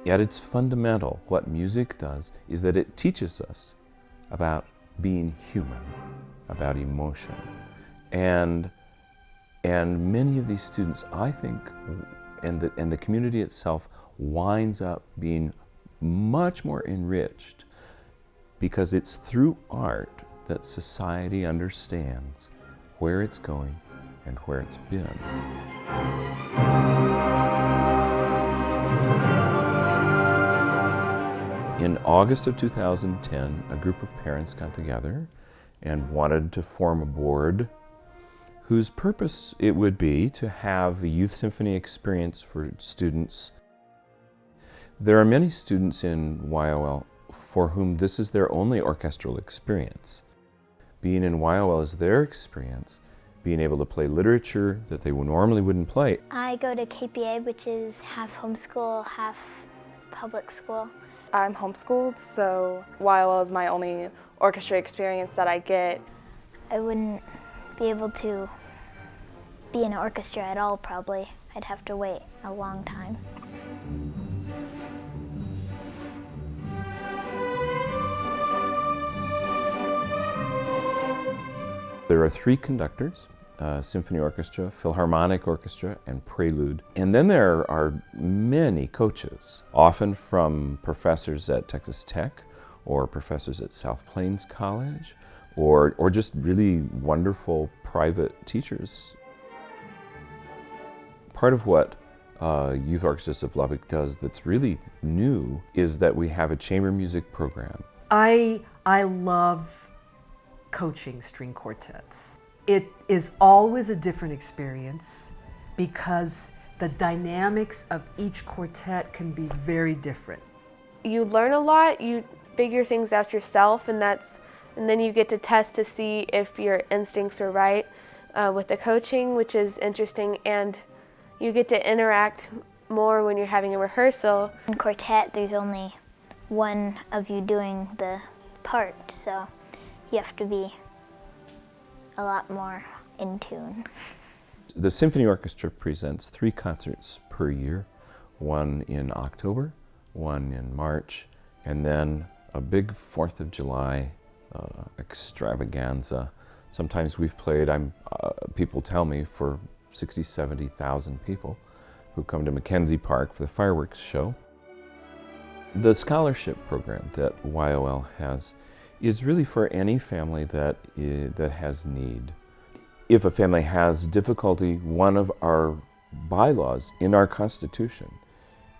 At its fundamental, what music does is that it teaches us about being human, about emotion. And many of these students, I think, and the community itself winds up being much more enriched because it's through art that society understands where it's going and where it's been. In August of 2010, a group of parents got together and wanted to form a board whose purpose it would be to have a youth symphony experience for students. There are many students in YOL for whom this is their only orchestral experience. Being in YOL is their experience, being able to play literature that they normally wouldn't play. I go to KPA, which is half homeschool, half public school. I'm homeschooled, so YOL is my only orchestra experience that I get. I wouldn't be able to be in an orchestra at all, probably. I'd have to wait a long time. There are 3 conductors, symphony orchestra, philharmonic orchestra, and prelude. And then there are many coaches, often from professors at Texas Tech or professors at South Plains College, or just really wonderful private teachers. Part of what Youth Orchestras of Lubbock does that's really new is that we have a chamber music program. I love coaching string quartets. It is always a different experience because the dynamics of each quartet can be very different. You learn a lot, you figure things out yourself, and then you get to test to see if your instincts are right with the coaching, which is interesting, and you get to interact more when you're having a rehearsal. In quartet, there's only one of you doing the part, so you have to be a lot more in tune. The Symphony Orchestra presents 3 concerts per year, one in October, one in March, and then a big 4th of July extravaganza. Sometimes we've played, people tell me, for 60, 70,000 people who come to Mackenzie Park for the fireworks show. The scholarship program that YOL has is really for any family that has need. If a family has difficulty, one of our bylaws in our Constitution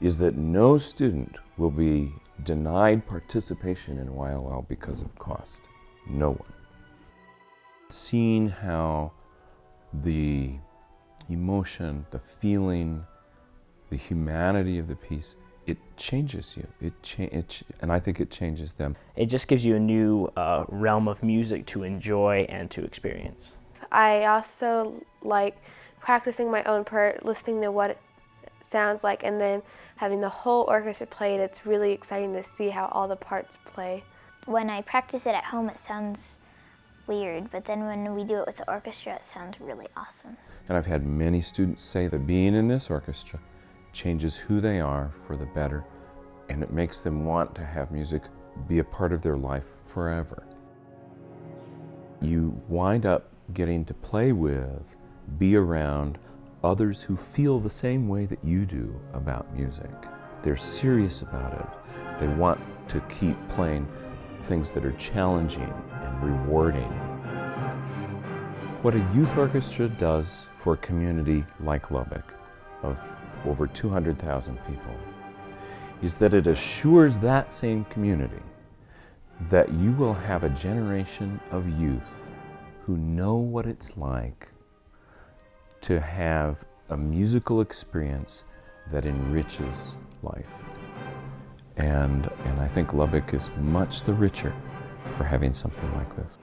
is that no student will be denied participation in YOL because of cost. No one. Seeing how the emotion, the feeling, the humanity of the piece, it changes you. And I think it changes them. It just gives you a new realm of music to enjoy and to experience. I also like practicing my own part, listening to what it sounds like, and then having the whole orchestra play it. It's really exciting to see how all the parts play. When I practice it at home, it sounds weird, but then when we do it with the orchestra, it sounds really awesome. And I've had many students say that being in this orchestra changes who they are for the better, and it makes them want to have music be a part of their life forever. You wind up getting to play with, be around others who feel the same way that you do about music. They're serious about it. They want to keep playing things that are challenging and rewarding. What a youth orchestra does for a community like Lubbock of over 200,000 people is that it assures that same community that you will have a generation of youth who know what it's like to have a musical experience that enriches life. And I think Lubbock is much the richer for having something like this.